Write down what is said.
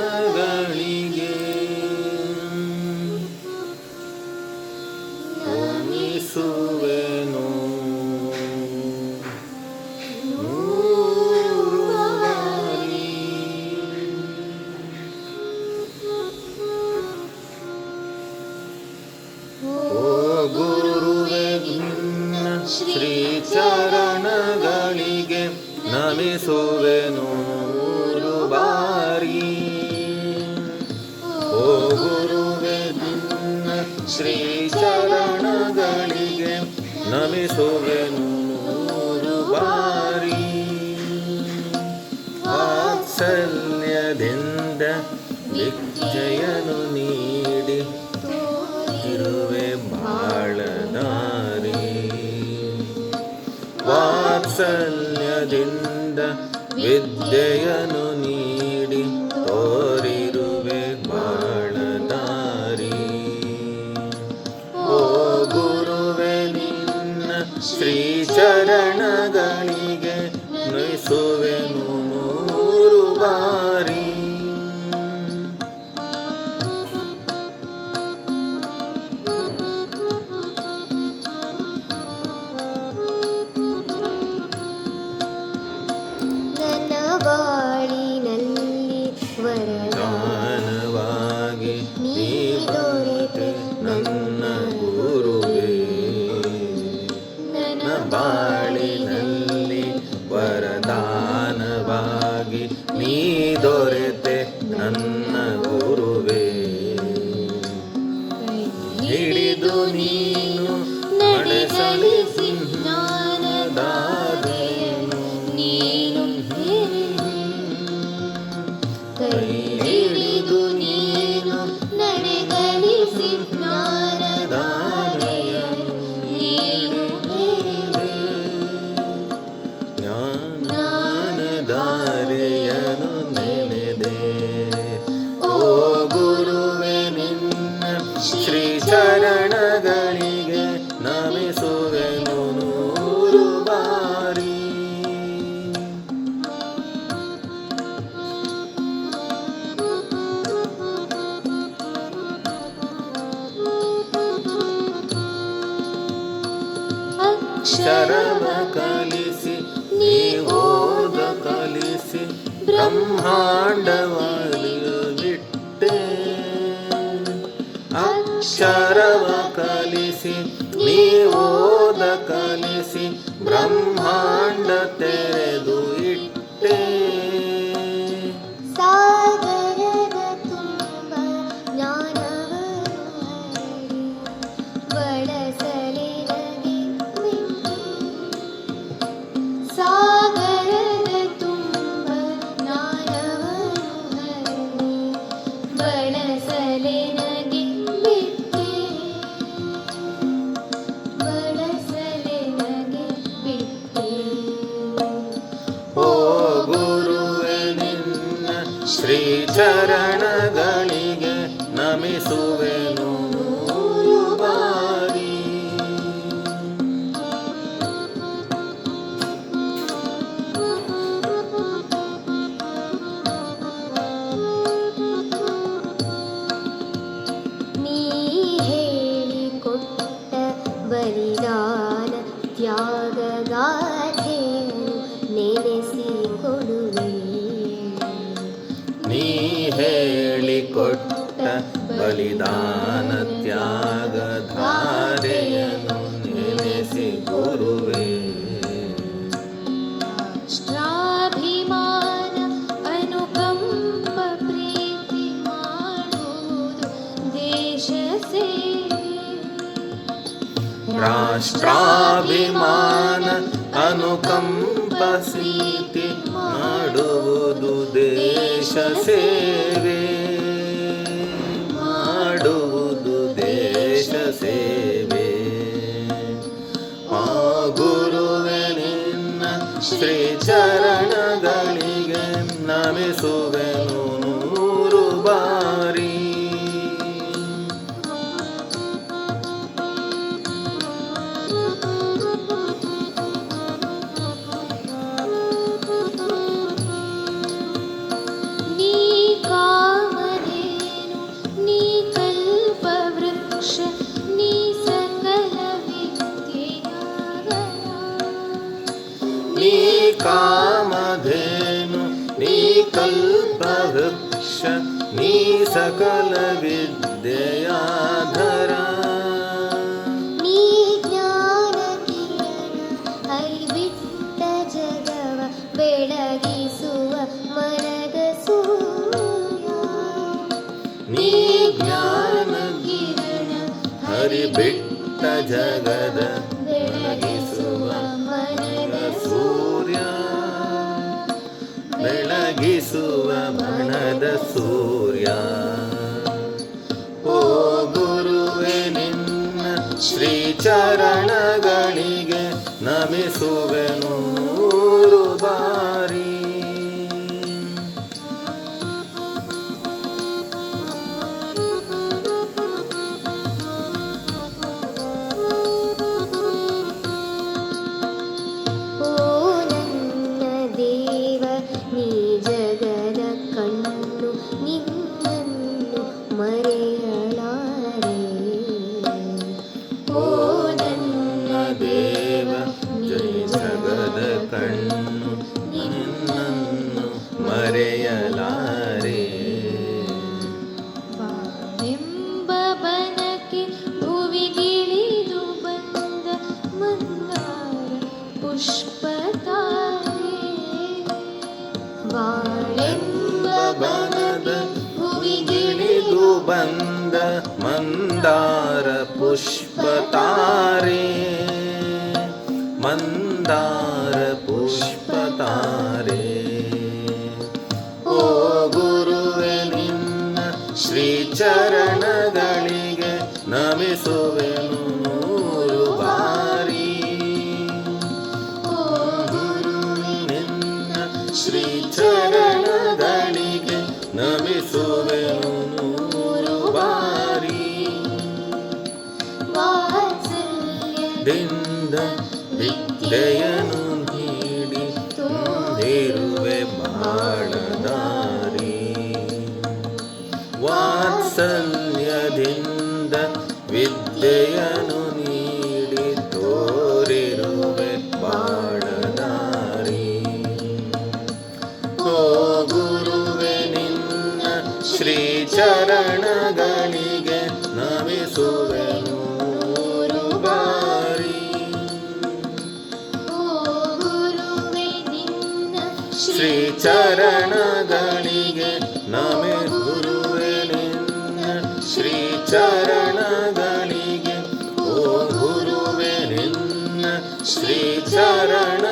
ಶ್ರೀಚರಣಗಳಿಗೆ ನಮಿಸುವೆನು ನೂರು ಬಾರಿ. ಓ ಗುರುವೇ ನಿನ್ನ ಶ್ರೀಚರಣಗಳಿಗೆ ನಮಿಸುವೆನು ನೂರು ಬಾರಿ. ಓ ಗುರುವೇ ನಿನ್ನ ಶ್ರೀಚರಣಗಳಿಗೆ ನಮಿಸುವೆನು ನೂರು ಬಾರಿ. ವಾತ್ಸಲ್ಯದಿಂದ ವಿದ್ಯೆಯನ್ನು ನೀಡಿ ಇರುವೆ ಬಾಳದಾರಿ. ವಾತ್ಸಲ್ಯದಿಂದ ವಿದ್ಯೆಯನ್ನು ನೀಡಿ ತೋರಿರುವೆ ಬಾಳದಾರಿ. ಓ ಗುರುವೇ ನಿನ್ನ ಶ್ರೀಚರಣಗಳಿಗೆ ನಮಿಸುವೆನು ನೂರು ಬಾರಿ. ಬಾಳಿನಲ್ಲಿ ವರದಾನವಾಗಿ ನೀ ದೊರೆತೆ ನನ್ನ ಗುರುವೇ. ನನ್ನ ಬಾಳಿನಲ್ಲಿ ವರದಾನವಾಗಿ ನೀ ದೊರೆತೆ ನನ್ನ ಗುರುವೇ. ಹಿಡಿದು ನೀನು ನಡೆಸಲಿಸಿ ಜ್ಞಾನದಾದೆಯನ್ನು ನೀನು ಕೈ ಹಿಡಿದು ನೀನು ನಡೆಗಳಿಸಿ ಜ್ಞಾನದಾರೆಯನ್ನು ನೀನು ಜ್ಞಾನದಾರೆಯನ್ನು ನೆನೆದೆ. ಓ ಗುರುವೇ ನಿನ್ನ ಶ್ರೀಚರಣಗಳಿಗೆ ನಮಿಸುವೆನು ನೂರು ಬಾರಿ. ಅಕ್ಷರವ ಕಲಿಸಿ ನೀ ಓದ ಕಲಿಸಿ ಬ್ರಹ್ಮಾಂಡವಲಿಟ್ಟೆ. ಅಕ್ಷರವ ಕಲಿಸಿ ನೀ ಓದ ಕಲಿಸಿ ಬ್ರಹ್ಮಾಂಡ ತೆರೆದು ಇಟ್ಟೆ. ಸಾಗರದ ತುಂಬ ಜ್ಞಾನವನ್ನು ಹರಡಿ ಬಳಸಲಿ ನಗೆ ಬಿಟ್ಟೆ. ಸಾಗರದ ತುಂಬ ಜ್ಞಾನವನ್ನು ಹರಡಿ ಬಳಸಲಿ ನಗೆ ಬಿಟ್ಟೆ. ಬಳಸಲಿ ನಗೆ ಬಿಟ್ಟೆ. ಓ ಗುರುವೇ ನಿನ್ನ ಶ್ರೀಚರಣಗಳಿಗೆ ನಮಿಸುವೆನು ನೂರು ಬಾರಿ. ನೀ ಹೇಳಿಕೊಟ್ಟ ಬಲಿದಾನ ತ್ಯಾಗಗಾಥೆಯನ್ನು ನೆನೆಸಿಕೊಡುವೆ. ನೀ ಹೇಳಿಕೊಟ್ಟ ಬಲಿದಾನ ತ್ಯಾಗ ಧಾರೆಯನ್ನು ನೆನೆಸಿ ಗುರುವೇ. ರಾಷ್ಟ್ರಾಭಿಮಾನ ಅನುಕಂಪ ಪ್ರೀತಿ ಮಾಡುವುದು ದೇಶ ಸೇವೆ. ರಾಷ್ಟ್ರಾಭಿಮಾನ ಅನುಕಂಪ ಪ್ರೀತಿ ಮಾಡುವುದು ದೇಶ ಸೇವೆ. ಮಾಡುವುದು ದೇಶ ಸೇವೆ. ಆ ಗುರುವೇ ನಿನ್ನ ಶ್ರೀಚರಣಗಳಿಗೆ ನಮಿಸುವೆನು ನೂರು ಬಾರಿ. ನೀ ಕಾಮಧೇನು ನೀ ಕಲ್ಪವೃಕ್ಷ ನೀ ಸಕಲ ವಿದ್ಯೆಯಾಧರ ನೀ ಜ್ಞಾನ ಕಿರಣ ಹರಿಬಿಟ್ಟ ಜಗವ ಬೆಳಗಿಸುವ ಮನದ ಸೂರ್ಯ ನೀ ಜ್ಞಾನ ಕಿರಣ ಹರಿಬಿಟ್ಟ ಜಗದ ಬೆಳಗಿಸುವ ಮನದ ಸೂರ್ಯ ಬೆಳಗಿಸುವ ಮನದ ಸೂರ್ಯ ಓ ಗುರುವೆ ನಿನ್ನ ಶ್ರೀಚರಣಗಳಿಗೆ ನಮಿಸುವೆನು ನೂರು ಬಾರಿ ಓ ನನ್ನ ದೇವ ನೀ ಜಗದ ಕಣ್ಣು ನಿನ್ನನ್ನು ಮರೆಯಲಾರೆ ಓ ನನ್ನ ದೇವ ಜೈ ಜಗದ ಕಣ್ಣು ನಿನ್ನನ್ನು ಮರೆಯಲಾರೆ ಬಾಳೆಂಬ ಬನಕ್ಕೆ ಭುವಿಗಿಳಿದು ಬಂದ ಮಂದಾರ ಪುಷ್ಪತಾರೆ ಬಾಳೆಂಬ ಬನದ ಭುವಿಗಿಳಿದು ಬಂದ ಮಂದಾರ ಪುಷ್ಪತಾರೆ ಮಂದಾರ ಪುಷ್ಪತಾರೆ ಓ ಗುರುವೆ ನಿನ್ನ ಶ್ರೀಚರಣಗಳಿಗೆ ನಮಿಸುವೆನು ನೂರು ಬಾರಿ ಓ ಗುರುವೆ ನಿನ್ನ ಶ್ರೀಚರಣಗಳಿಗೆ ನಮಿಸುವೆನು ನೂರು ಬಾರಿ ವಾತ್ಸಲ್ಯದಿಂದ ವಿದ್ಯೆಯನ್ನು ನೀಡಿ ತುಂಬಿರುವೆ ಬಾಳದಾರಿ ವಾತ್ಸಲ್ಯದಿಂದ ವಿದ್ಯೆಯನ್ನು ನೀಡಿ ತೋರಿರುವೆ ಬಾಳದಾರಿ ಓ ಗುರುವೆ ನಿನ್ನ ಶ್ರೀಚರಣಗಳಿಗೆ ನಮಿಸುವೆನು ನೂರು ಬಾರಿ ಓ ಗುರುವೆ ನಿನ್ನ ಶ್ರೀಚರಣಗಳಿಗೆ ನಮೆ ಗುರುವೆ ನಿನ್ನ ಶ್ರೀಚರಣಗಳಿಗೆ ಓ ಗುರುವೆ ನಿನ್ನ ಶ್ರೀಚರಣ